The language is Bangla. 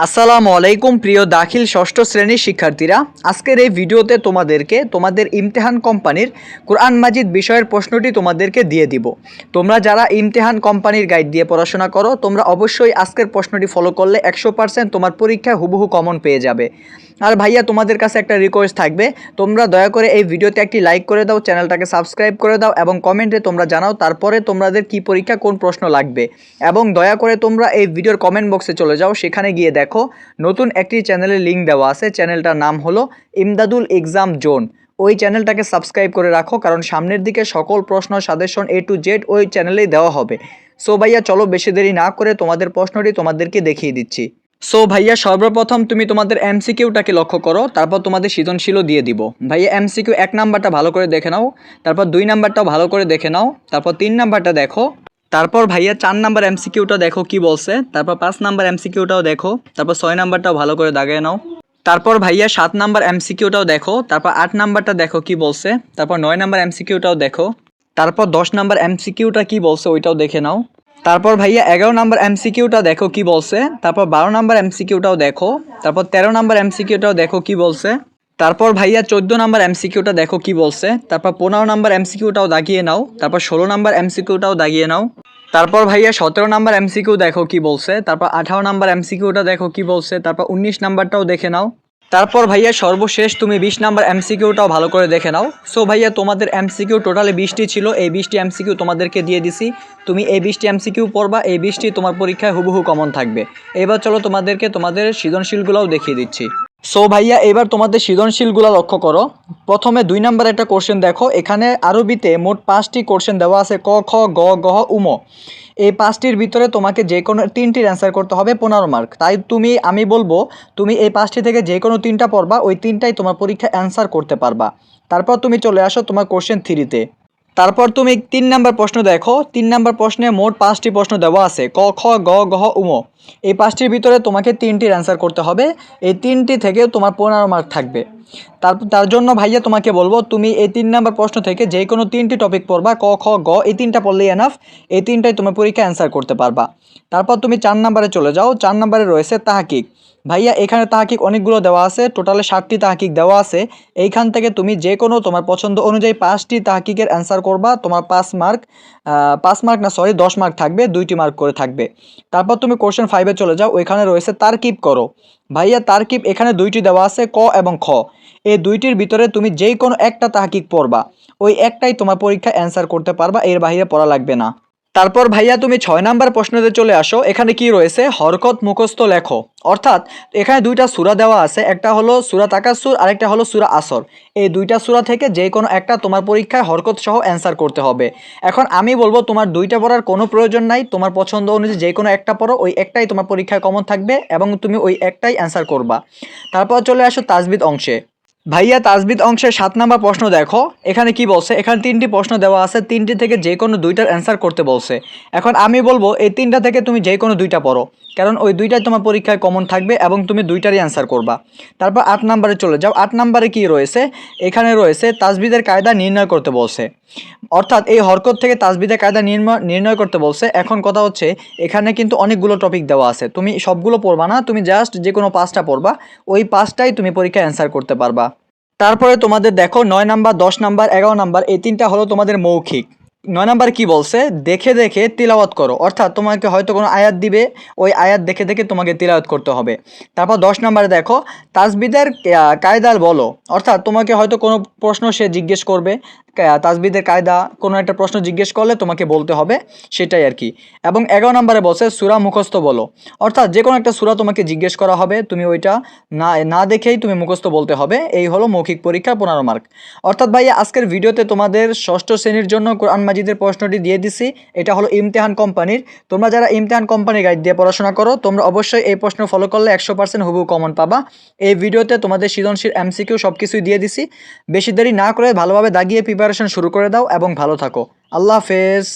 আসসালামু আলাইকুম প্রিয় দাখিল ষষ্ঠ শ্রেণীর শিক্ষার্থীরা, আজকের এই ভিডিওতে তোমাদেরকে তোমাদের ইমতিহান কোম্পানির কোরআন মাজিদ বিষয়ের প্রশ্নটি তোমাদেরকে দিয়ে দিব। তোমরা যারা ইমতিহান কোম্পানির গাইড দিয়ে পড়াশোনা করো, তোমরা অবশ্যই আজকের প্রশ্নটি ফলো করলে 100% তোমার পরীক্ষায় হুবহু কমন পেয়ে যাবে। আর ভাইয়া, তোমাদের কাছে একটা রিকোয়েস্ট থাকবে, তোমরা দয়া করে এই ভিডিওতে একটি লাইক করে দাও, চ্যানেলটাকে সাবস্ক্রাইব করে দাও এবং কমেন্টে তোমরা জানাও তারপরে তোমাদের কি পরীক্ষা কোন প্রশ্ন লাগবে। এবং দয়া করে তোমরা এই ভিডিওর কমেন্ট বক্সে চলে যাও, সেখানে গিয়ে দেখো নতুন একটি চ্যানেলের লিঙ্ক দেওয়া আছে। চ্যানেলটার নাম হলো ইমদাদুল এক্সাম জোন। ওই চ্যানেলটাকে সাবস্ক্রাইব করে রাখো, কারণ সামনের দিকে সকল প্রশ্ন সাজেশন A to Z ওই চ্যানেলেই দেওয়া হবে। সো ভাইয়া, চলো বেশি দেরি না করে তোমাদের প্রশ্নটি তোমাদেরকে দেখিয়ে দিচ্ছি। সো ভাইয়া, সর্বপ্রথম তুমি তোমাদের MCQটাকে লক্ষ্য করো, তারপর তোমাদের সৃজনশীলও দিয়ে দিব। ভাইয়া, MCQ 1 নাম্বারটা ভালো করে দেখে নাও, তারপর 2 নাম্বারটাও ভালো করে দেখে নাও, তারপর 3 নাম্বারটা দেখো, তারপর ভাইয়া 4 নাম্বার MCQটা দেখো কি বলছে, তারপর 5 নাম্বার MCQটাও দেখো, তারপর 6 নাম্বারটাও ভালো করে দাগিয়ে নাও, তারপর ভাইয়া 7 নাম্বার MCQটাও দেখো, তারপর 8 নাম্বারটা দেখো কি বলছে, তারপর 9 নাম্বার MCQটাও দেখো, তারপর 10 নাম্বার MCQটা কি বলছে ওইটাও দেখে নাও, তারপর ভাইয়া 11 নাম্বার MCQটা দেখো কি বলছে, তারপর 12 নাম্বার MCQটাও দেখো, তারপর 13 নাম্বার MCQটাও দেখো কি বলছে, তারপর ভাইয়া 14 নাম্বার MCQটা দেখো কি বলছে, তারপর 15 নাম্বার MCQটাও দাগিয়ে নাও, তারপর 16 নাম্বার MCQটাও দাগিয়ে নাও, তারপর ভাইয়া 17 নাম্বার MCQ দেখো কি বলছে, তারপর 18 নাম্বার MCQটা দেখো কি বলছে, তারপর 19 নাম্বারটাও দেখে নাও, তারপর ভাইয়া সর্বশেষ তুমি 20 নাম্বার MCQটাও ভালো করে দেখে নাও। সো ভাইয়া, তোমাদের MCQ টোটালি 20টি ছিল, এই 20টি MCQ তোমাদেরকে দিয়ে দিছি। তুমি এই 20টি MCQ পড়বা, এই 20টি তোমার পরীক্ষায় হুবহু কমন থাকবে। এবার চলো তোমাদেরকে তোমাদের সৃজনশীলগুলোও দেখিয়ে দিচ্ছি। সো ভাইয়া, এবার তোমাদের সৃজনশীলগুলো লক্ষ্য করো। প্রথমে 2 নাম্বার একটা কোশ্চেন দেখো, এখানে আরবিতে মোট 5টি কোশ্চেন দেওয়া আছে, ক, খ, গ, গহ, উম। এই 5টির ভিতরে তোমাকে যে কোনো 3টির অ্যান্সার করতে হবে 15 মার্ক। তাই আমি বলবো তুমি এই 5টি থেকে যে কোনো 3টা পড়বা, ওই 3টাই তোমার পরীক্ষা অ্যান্সার করতে পারবা। তারপর তুমি চলে আসো তোমার কোশ্চেন 3তে। তারপর তুমি 3 নাম্বার প্রশ্ন দেখো, 3 নাম্বার প্রশ্নে মোট 5টি প্রশ্ন দেওয়া আছে, ক, খ, গ, গহ, উম। এই 5টির ভিতরে তোমাকে 3টির অ্যান্সার করতে হবে, এই 3টি থেকে তোমার 15 মার্ক থাকবে। তার জন্য ভাইয়া তোমাকে বলবো তুমি এই 3 নাম্বার প্রশ্ন থেকে যে কোনো 3টি টপিক পড়বা, ক, খ, গ, এই 3টা পড়লেই এনাফ। এই 3টাই তোমার পরীক্ষা অ্যান্সার করতে পারবা। তারপর তুমি 4 নাম্বারে চলে যাও। 4 নাম্বারে রয়েছে তাহকিক। ভাইয়া, এখানে তাহকিক অনেকগুলো দেওয়া আছে, টোটালে 60টি তাহকিক দেওয়া আছে। এইখান থেকে তুমি যে কোনো তোমার পছন্দ অনুযায়ী 5টি তাহকিকের অ্যান্সার করবা, তোমার 5 মার্ক 10 মার্ক থাকবে, 2টি মার্ক করে থাকবে। তারপর তুমি কোশ্চেন 5-এ চলে যাও, ওইখানে রয়েছে তারকিব করো। ভাইয়া, তারকিব এখানে 2টি দেওয়া আছে, ক এবং খ। এই 2টির ভিতরে তুমি যে কোনো একটা তাহকিক পড়বা, ওই একটাই তোমার পরীক্ষা অ্যান্সার করতে পারবা, এর বাইরে পড়া লাগবে না। তারপর ভাইয়া তুমি 6 নাম্বার প্রশ্নতে চলে আসো। এখানে কি রয়েছে, হরকত মুখস্থ লেখো। অর্থাৎ এখানে 2টা সূরা দেওয়া আছে, একটা হলো সূরা তাকাসুর, আরেকটা হলো সূরা আসর। এই 2টা সূরা থেকে যে কোনো একটা তোমার পরীক্ষায় হরকত সহ অ্যান্সার করতে হবে। এখন আমি বলবো তোমার 2টা পড়ার কোনো প্রয়োজন নাই, তোমার পছন্দ অনুযায়ী যে কোনো একটা পড়ো, ওই একটাই তোমার পরীক্ষায় কমন থাকবে এবং তুমি ওই একটাই অ্যান্সার করবা। তারপর চলে আসো তাজবিদ অংশে। ভাইয়া, তাজবিদ অংশের 7 নাম্বার প্রশ্ন দেখো, এখানে কি বলছে, এখানে 3টি প্রশ্ন দেওয়া আছে, 3টি থেকে যে কোনো 2টার অ্যান্সার করতে বলছে। এখন আমি বলবো এই 3টা থেকে তুমি যে কোনো 2টা পড়ো, কারণ ওই 2টাই তোমার পরীক্ষায় কমন থাকবে এবং তুমি 2টারই অ্যান্সার করবা। তারপর 8 নাম্বারে চলে যাও। 8 নাম্বারে কি রয়েছে, এখানে রয়েছে তাজবিদের কায়দা নির্ণয় করতে বলছে। অর্থাৎ এই হরকত থেকে তাজবিদের কায়দা নির্ণয় করতে বলছে। এখন কথা হচ্ছে, এখানে কিন্তু অনেকগুলো টপিক দেওয়া আছে, তুমি সবগুলো পড়বা না, তুমি জাস্ট যে কোনো 5টা পড়বা, ওই 5টাই তুমি পরীক্ষায় অ্যান্সার করতে পারবা। তারপরে তোমাদের দেখো 9 নাম্বার, 10 নাম্বার, 11 নাম্বার, এই 3টা হলো তোমাদের মৌখিক। 9 নাম্বার কি বলছে, দেখে দেখে তিলাওয়াত করো। অর্থাৎ তোমাকে হয়তো কোনো আয়াত দিবে, ওই আয়াত দেখে দেখে তোমাকে তিলাওয়াত করতে হবে। তারপর 10 নাম্বারে দেখো তাজবিদের কায়দা বলো। অর্থাৎ তোমাকে হয়তো কোনো প্রশ্ন সে জিজ্ঞেস করবে, তাজবিদের কায়দা কোনো একটা প্রশ্ন জিজ্ঞেস করলে তোমাকে বলতে হবে, সেটাই আর কি। এবং 11 নম্বরে বলছে সূরা মুখস্থ বলো। অর্থাৎ যে কোনো একটা সূরা তোমাকে জিজ্ঞেস করা হবে, তুমি ওইটা না দেখেই তুমি মুখস্থ বলতে হবে। এই হলো মৌখিক পরীক্ষা 15 মার্ক। অর্থাৎ ভাইয়া, আজকের ভিডিওতে তোমাদের ষষ্ঠ শ্রেণীর জন্য কোরআন মাজিদের প্রশ্নটি দিয়ে দিছি। এটা হলো ইমতিহান কোম্পানির। তোমরা যারা ইমতিহান কোম্পানির গাইড দিয়ে পড়াশোনা করো, তোমরা অবশ্যই এই প্রশ্ন ফলো করলে 100% হুবহু কমন পাবা। এই ভিডিওতে তোমাদের সৃজনশীল MCQ সব কিছুই দিয়ে দিছি। বেশি দেরি না করে ভালোভাবে দাগিয়ে প্রিপারেশন শুরু করে দাও এবং ভালো থাকো। আল্লাহ হাফেজ।